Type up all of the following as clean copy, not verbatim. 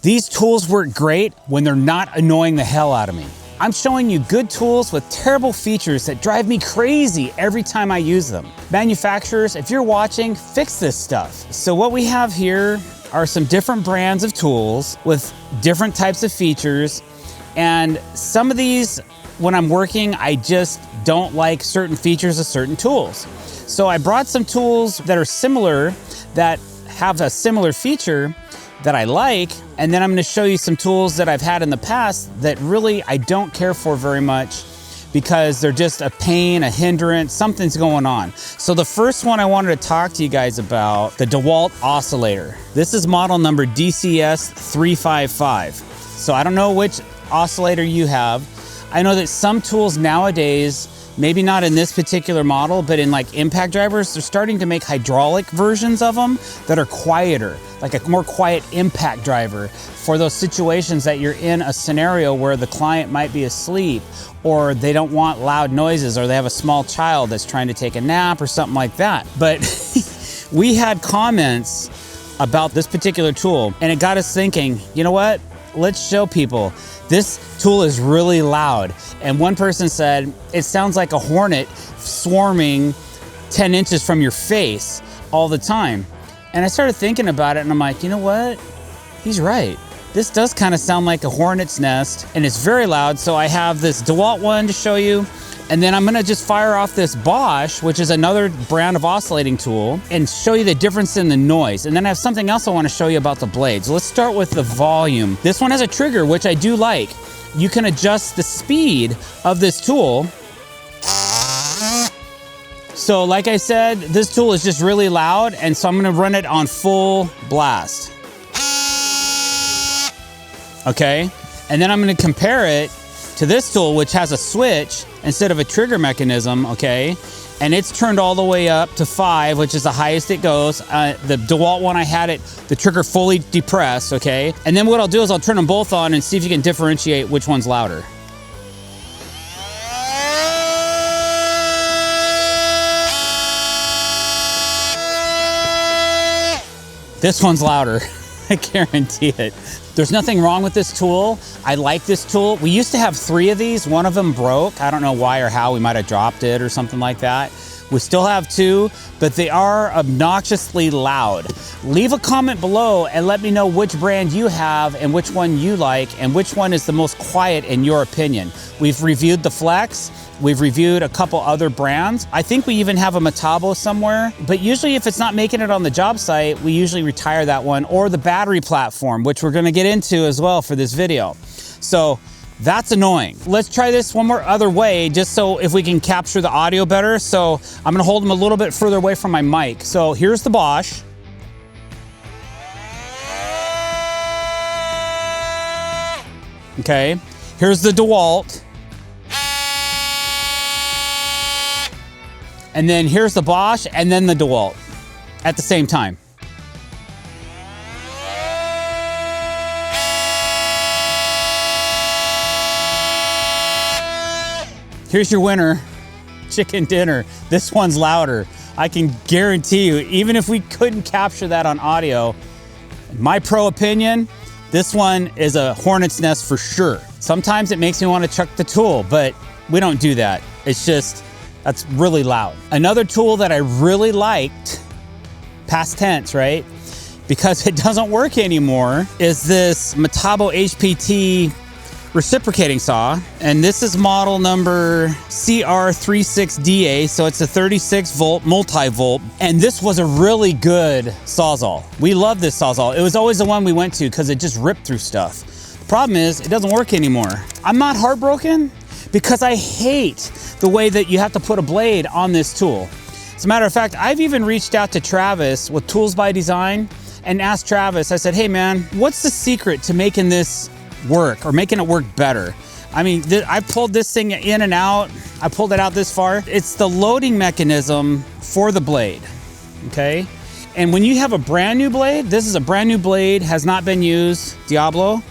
These tools work great when they're not annoying the hell out of me. I'm showing you good tools with terrible features that drive me crazy every time I use them. Manufacturers, if you're watching, fix this stuff. So what we have here are some different brands of tools with different types of features. And some of these, when I'm working, I just don't like certain features of certain tools. So I brought some tools that are similar, that have a similar feature that I like, and then I'm gonna show you some tools that I've had in the past that really I don't care for very much because they're just a pain, a hindrance, something's going on. So the first one I wanted to talk to you guys about, the DeWalt Oscillator. This is model number DCS355. So I don't know which oscillator you have. I know that some tools nowadays, maybe not in this particular model, but in like impact drivers, they're starting to make hydraulic versions of them that are quieter, like a more quiet impact driver for those situations that you're in a scenario where the client might be asleep, or they don't want loud noises, or they have a small child that's trying to take a nap or something like that. But we had comments about this particular tool, and it got us thinking, you know what? Let's show people. This tool is really loud. And one person said, it sounds like a hornet swarming 10 inches from your face all the time. And I started thinking about it, and I'm like, you know what? He's right. This does kind of sound like a hornet's nest, and it's very loud. So I have this DeWalt one to show you, and then I'm gonna just fire off this Bosch, which is another brand of oscillating tool, and show you the difference in the noise. And then I have something else I wanna show you about the blades. Let's start with the volume. This one has a trigger, which I do like. You can adjust the speed of this tool. So like I said, this tool is just really loud, and so I'm gonna run it on full blast. Okay, and then I'm gonna compare it to this tool, which has a switch instead of a trigger mechanism, okay? And it's turned all the way up to 5, which is the highest it goes. The DeWalt one, I had it, the trigger fully depressed, okay? And then what I'll do is I'll turn them both on and see if you can differentiate which one's louder. This one's louder, I guarantee it. There's nothing wrong with this tool. I like this tool. We used to have 3 of these. One of them broke. I don't know why or how. We might have dropped it or something like that. We still have 2, but they are obnoxiously loud. Leave a comment below and let me know which brand you have and which one you like and which one is the most quiet in your opinion. We've reviewed the Flex. We've reviewed a couple other brands. I think we even have a Metabo somewhere, but usually if it's not making it on the job site, we usually retire that one, or the battery platform, which we're gonna get into as well for this video. So that's annoying. Let's try this one more other way, just so if we can capture the audio better. So I'm gonna hold them a little bit further away from my mic. So here's the Bosch. Okay, here's the DeWalt. And then here's the Bosch, and then the DeWalt at the same time. Here's your winner, chicken dinner. This one's louder. I can guarantee you, even if we couldn't capture that on audio, in my pro opinion, this one is a hornet's nest for sure. Sometimes it makes me want to chuck the tool, but we don't do that. It's just, that's really loud. Another tool that I really liked, past tense, right? Because it doesn't work anymore, is this Metabo HPT reciprocating saw. And this is model number CR36DA. So it's a 36 volt multi-volt. And this was a really good Sawzall. We love this Sawzall. It was always the one we went to because it just ripped through stuff. The problem is it doesn't work anymore. I'm not heartbroken because I hate the way that you have to put a blade on this tool. As a matter of fact, I've even reached out to Travis with Tools by Design and asked Travis, I said, hey man, what's the secret to making this work or making it work better? I mean, I pulled this thing in and out. I pulled it out this far. It's the loading mechanism for the blade, okay? And when you have a brand new blade, this is a brand new blade, has not been used, Diablo.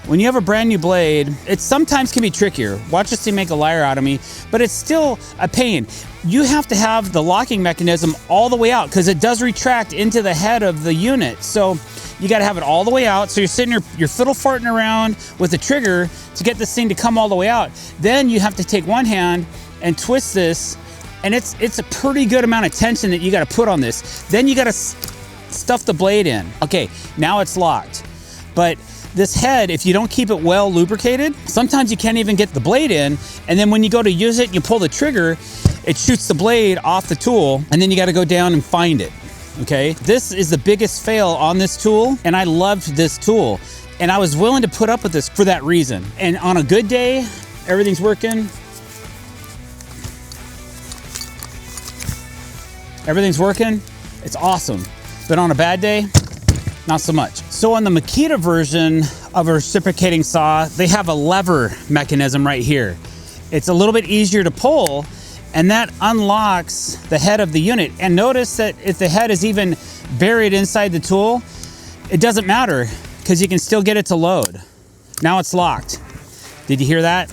When you have a brand new blade, it sometimes can be trickier. Watch this thing make a liar out of me, but it's still a pain. You have to have the locking mechanism all the way out because it does retract into the head of the unit. So you gotta have it all the way out. So you're sitting here, you're fiddle farting around with the trigger to get this thing to come all the way out. Then you have to take one hand and twist this, and it's a pretty good amount of tension that you gotta put on this. Then you gotta stuff the blade in. Okay, now it's locked. But this head, if you don't keep it well lubricated, sometimes you can't even get the blade in, and then when you go to use it, you pull the trigger, it shoots the blade off the tool, and then you gotta go down and find it, okay? This is the biggest fail on this tool, and I loved this tool, and I was willing to put up with this for that reason. And on a good day, everything's working. Everything's working, it's awesome. But on a bad day, not so much. So on the Makita version of a reciprocating saw, they have a lever mechanism right here. It's a little bit easier to pull, and that unlocks the head of the unit. And notice that if the head is even buried inside the tool, it doesn't matter because you can still get it to load. Now it's locked. Did you hear that?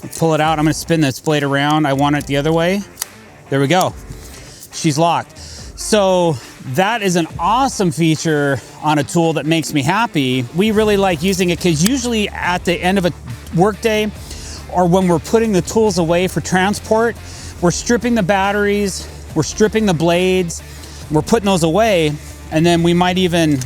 I'll pull it out. I'm gonna spin this blade around. I want it the other way. There we go. She's locked. So that is an awesome feature on a tool that makes me happy. We really like using it because usually at the end of a workday or when we're putting the tools away for transport, we're stripping the batteries, we're stripping the blades, we're putting those away, and then we might even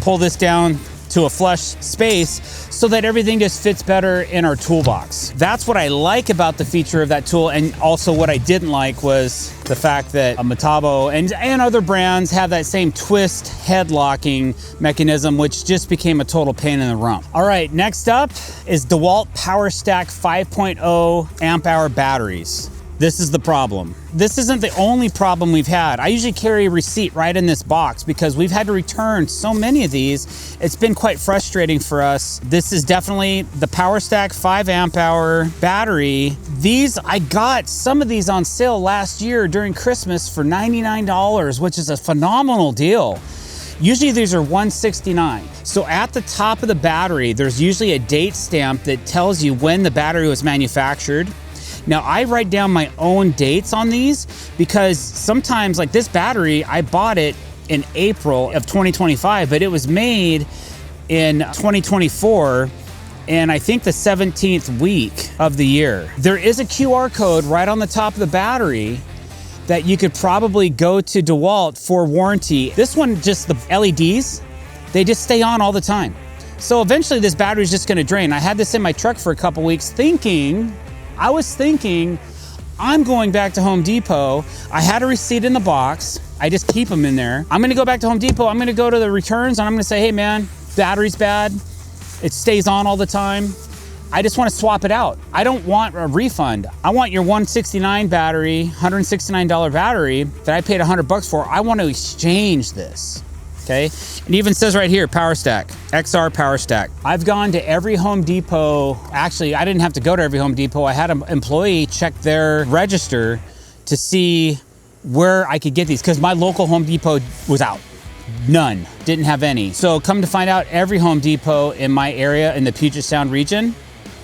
pull this down to a flush space so that everything just fits better in our toolbox. That's what I like about the feature of that tool, and also what I didn't like was the fact that Metabo and other brands have that same twist head locking mechanism, which just became a total pain in the rump. All right, next up is DeWalt Power Stack 5.0 amp hour batteries. This is the problem. This isn't the only problem we've had. I usually carry a receipt right in this box because we've had to return so many of these. It's been quite frustrating for us. This is definitely the Power Stack 5 amp hour battery. I got some of these on sale last year during Christmas for $99, which is a phenomenal deal. Usually these are $169. So at the top of the battery, there's usually a date stamp that tells you when the battery was manufactured. Now I write down my own dates on these because sometimes, like this battery, I bought it in April of 2025, but it was made in 2024, and I think the 17th week of the year. There is a QR code right on the top of the battery that you could probably go to DeWalt for warranty. This one, just the LEDs, they just stay on all the time. So eventually this battery is just gonna drain. I had this in my truck for a couple weeks I was thinking, I'm going back to Home Depot. I had a receipt in the box. I just keep them in there. I'm gonna go back to Home Depot. I'm gonna go to the returns and I'm gonna say, hey man, battery's bad. It stays on all the time. I just wanna swap it out. I don't want a refund. I want your $169 battery, $169 battery that I paid $100 for. I want to exchange this. Okay, it even says right here, Power Stack, XR Power Stack. I've gone to every Home Depot. Actually, I didn't have to go to every Home Depot. I had an employee check their register to see where I could get these because my local Home Depot was out. None, didn't have any. So come to find out, every Home Depot in my area in the Puget Sound region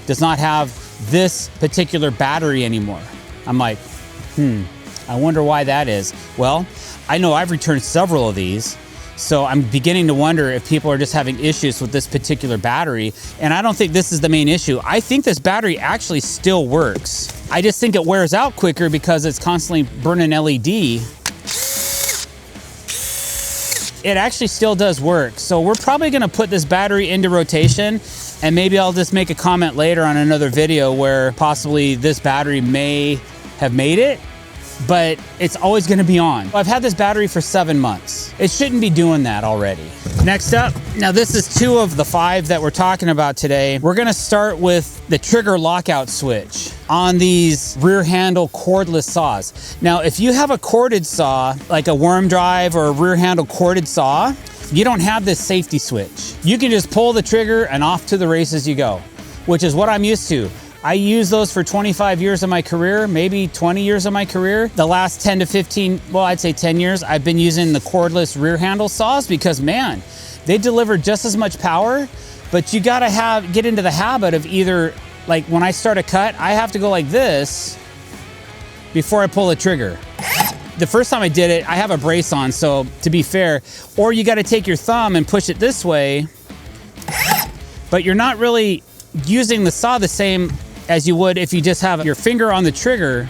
does not have this particular battery anymore. I'm like, I wonder why that is. Well, I know I've returned several of these. So I'm beginning to wonder if people are just having issues with this particular battery. And I don't think this is the main issue. I think this battery actually still works. I just think it wears out quicker because it's constantly burning LED. It actually still does work. So we're probably gonna put this battery into rotation, and maybe I'll just make a comment later on another video where possibly this battery may have made it, but it's always gonna be on. I've had this battery for 7 months. It shouldn't be doing that already. Next up, now this is 2 of the 5 that we're talking about today. We're gonna start with the trigger lockout switch on these rear handle cordless saws. Now, if you have a corded saw, like a worm drive or a rear handle corded saw, you don't have this safety switch. You can just pull the trigger and off to the races you go, which is what I'm used to. I used those for 25 years of my career, maybe 20 years of my career. The last 10 to 15, well, I'd say 10 years, I've been using the cordless rear handle saws because, man, they deliver just as much power, but you gotta get into the habit of either, like when I start a cut, I have to go like this before I pull the trigger. The first time I did it, I have a brace on, so to be fair, or you got to take your thumb and push it this way, but you're not really using the saw the same as you would if you just have your finger on the trigger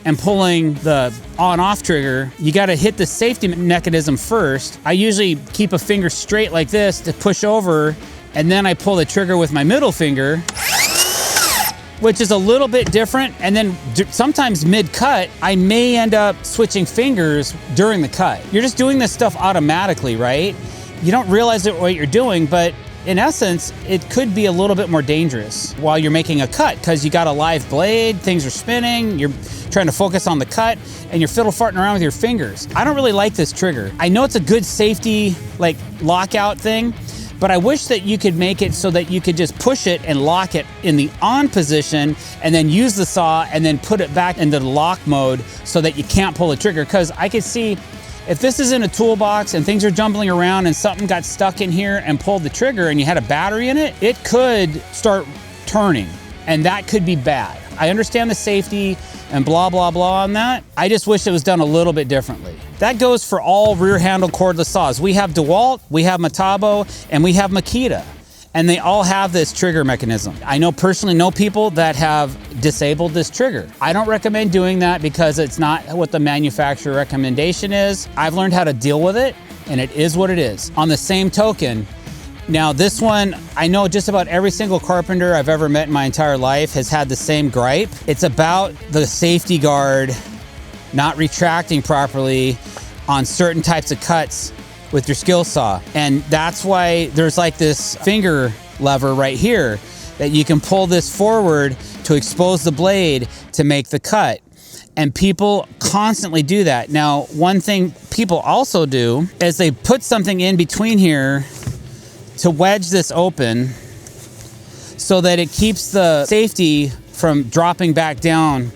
and pulling the on-off trigger. You got to hit the safety mechanism first. I usually keep a finger straight like this to push over, and then I pull the trigger with my middle finger, which is a little bit different. And then sometimes mid-cut, I may end up switching fingers during the cut. You're just doing this stuff automatically, right? You don't realize what you're doing, but in essence, it could be a little bit more dangerous while you're making a cut because you got a live blade, things are spinning, you're trying to focus on the cut, and you're fiddle farting around with your fingers. I don't really like this trigger. I know it's a good safety, like lockout thing, but I wish that you could make it so that you could just push it and lock it in the on position and then use the saw and then put it back into the lock mode so that you can't pull the trigger. Because I could see if this is in a toolbox and things are jumbling around and something got stuck in here and pulled the trigger and you had a battery in it, it could start turning and that could be bad. I understand the safety and blah, blah, blah on that. I just wish it was done a little bit differently. That goes for all rear handle cordless saws. We have DeWalt, we have Metabo, and we have Makita. And they all have this trigger mechanism. I personally know people that have disabled this trigger. I don't recommend doing that because it's not what the manufacturer recommendation is. I've learned how to deal with it, and it is what it is. On the same token, now this one, I know just about every single carpenter I've ever met in my entire life has had the same gripe. It's about the safety guard not retracting properly on certain types of cuts with your skill saw. And that's why there's like this finger lever right here that you can pull this forward to expose the blade to make the cut. And people constantly do that. Now, one thing people also do is they put something in between here to wedge this open so that it keeps the safety from dropping back down.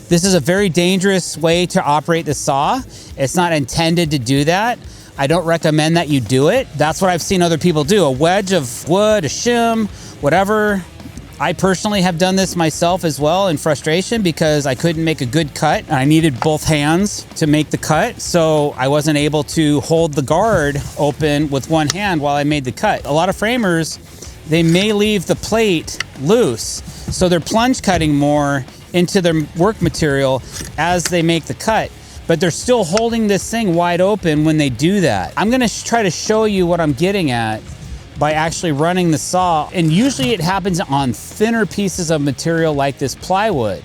This is a very dangerous way to operate the saw. It's not intended to do that. I don't recommend that you do it. That's what I've seen other people do. A wedge of wood, a shim, whatever. I personally have done this myself as well in frustration because I couldn't make a good cut and I needed both hands to make the cut. So I wasn't able to hold the guard open with one hand while I made the cut. A lot of framers, they may leave the plate loose. So they're plunge cutting more into their work material as they make the cut. But they're still holding this thing wide open when they do that. I'm gonna try to show you what I'm getting at by actually running the saw. And usually it happens on thinner pieces of material like this plywood,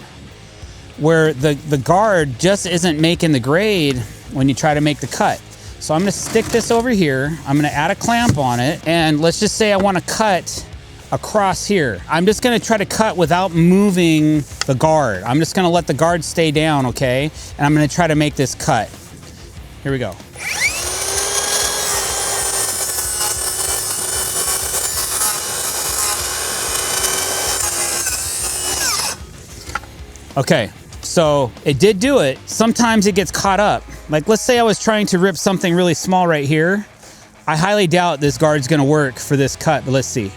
where the guard just isn't making the grade when you try to make the cut. So I'm gonna stick this over here. I'm gonna add a clamp on it. And let's just say I wanna cut across here. I'm just gonna try to cut without moving the guard. I'm just gonna let the guard stay down, okay? And I'm gonna try to make this cut. Here we go. Okay, so it did do it. Sometimes it gets caught up. Like let's say I was trying to rip something really small right here. I highly doubt this guard's gonna work for this cut, but let's see.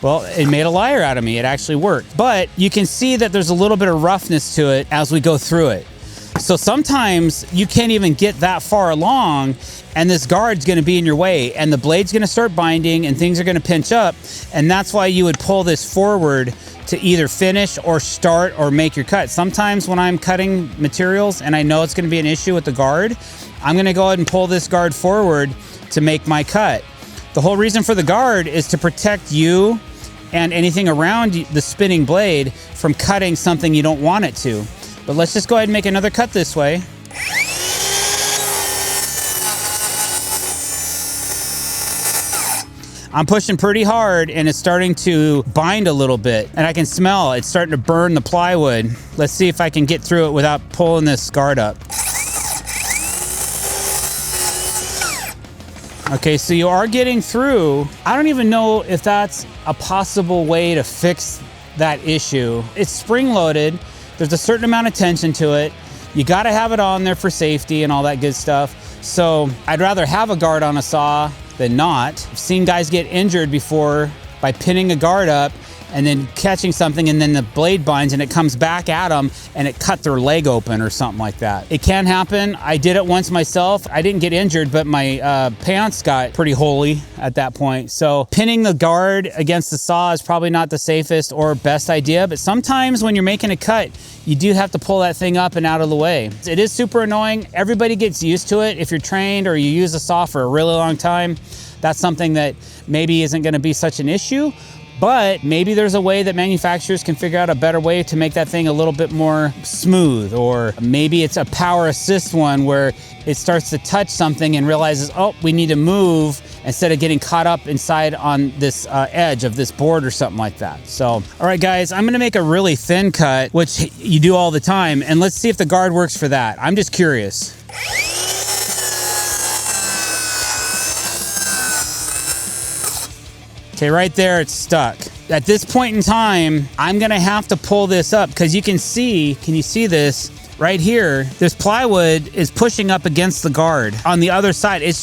Well, it made a liar out of me. It actually worked. But you can see that there's a little bit of roughness to it as we go through it. So sometimes you can't even get that far along and this guard's gonna be in your way and the blade's gonna start binding and things are gonna pinch up. And that's why you would pull this forward to either finish or start or make your cut. Sometimes when I'm cutting materials and I know it's gonna be an issue with the guard, I'm gonna go ahead and pull this guard forward to make my cut. The whole reason for the guard is to protect you and anything around the spinning blade from cutting something you don't want it to. But let's just go ahead and make another cut this way. I'm pushing pretty hard and it's starting to bind a little bit and I can smell it's starting to burn the plywood. Let's see if I can get through it without pulling this guard up. Okay, so you are getting through. I don't even know if that's a possible way to fix that issue. It's spring-loaded. There's a certain amount of tension to it. You gotta have it on there for safety and all that good stuff. So I'd rather have a guard on a saw than not. I've seen guys get injured before by pinning a guard up and then catching something, and then the blade binds and it comes back at them and it cut their leg open or something like that. It can happen. I did it once myself. I didn't get injured, but my pants got pretty holy at that point. So pinning the guard against the saw is probably not the safest or best idea, but sometimes when you're making a cut, you do have to pull that thing up and out of the way. It is super annoying. Everybody gets used to it. If you're trained or you use a saw for a really long time, that's something that maybe isn't going to be such an issue. But maybe there's a way that manufacturers can figure out a better way to make that thing a little bit more smooth, or maybe it's a power assist one where it starts to touch something and realizes, oh, we need to move instead of getting caught up inside on this edge of this board or something like that. So, all right, guys, I'm gonna make a really thin cut, which you do all the time, and let's see if the guard works for that. I'm just curious. Okay, right there, it's stuck. At this point in time, I'm gonna have to pull this up because you can see, can you see this? Right here, this plywood is pushing up against the guard. On the other side, it's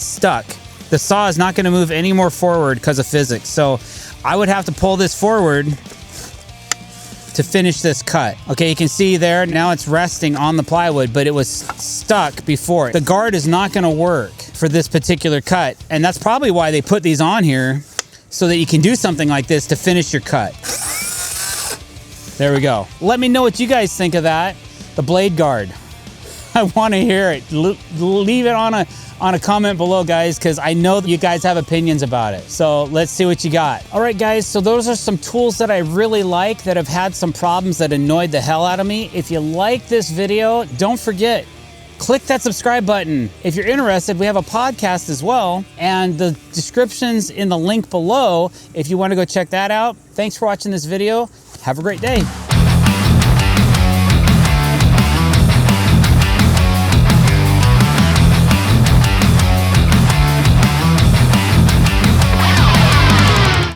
stuck. The saw is not gonna move any more forward because of physics. So I would have to pull this forward to finish this cut. Okay, you can see there, now it's resting on the plywood, but it was stuck before. The guard is not gonna work for this particular cut. And that's probably why they put these on here, so that you can do something like this to finish your cut. There we go. Let me know what you guys think of that, the blade guard. I want to hear it. Leave it on a comment below, guys, because I know that you guys have opinions about it. So let's see what you got. All right, guys, so those are some tools that I really like that have had some problems that annoyed the hell out of me. If you like this video, don't forget, click that subscribe button. If you're interested, we have a podcast as well, and the description's in the link below if you want to go check that out. Thanks for watching this video. Have a great day.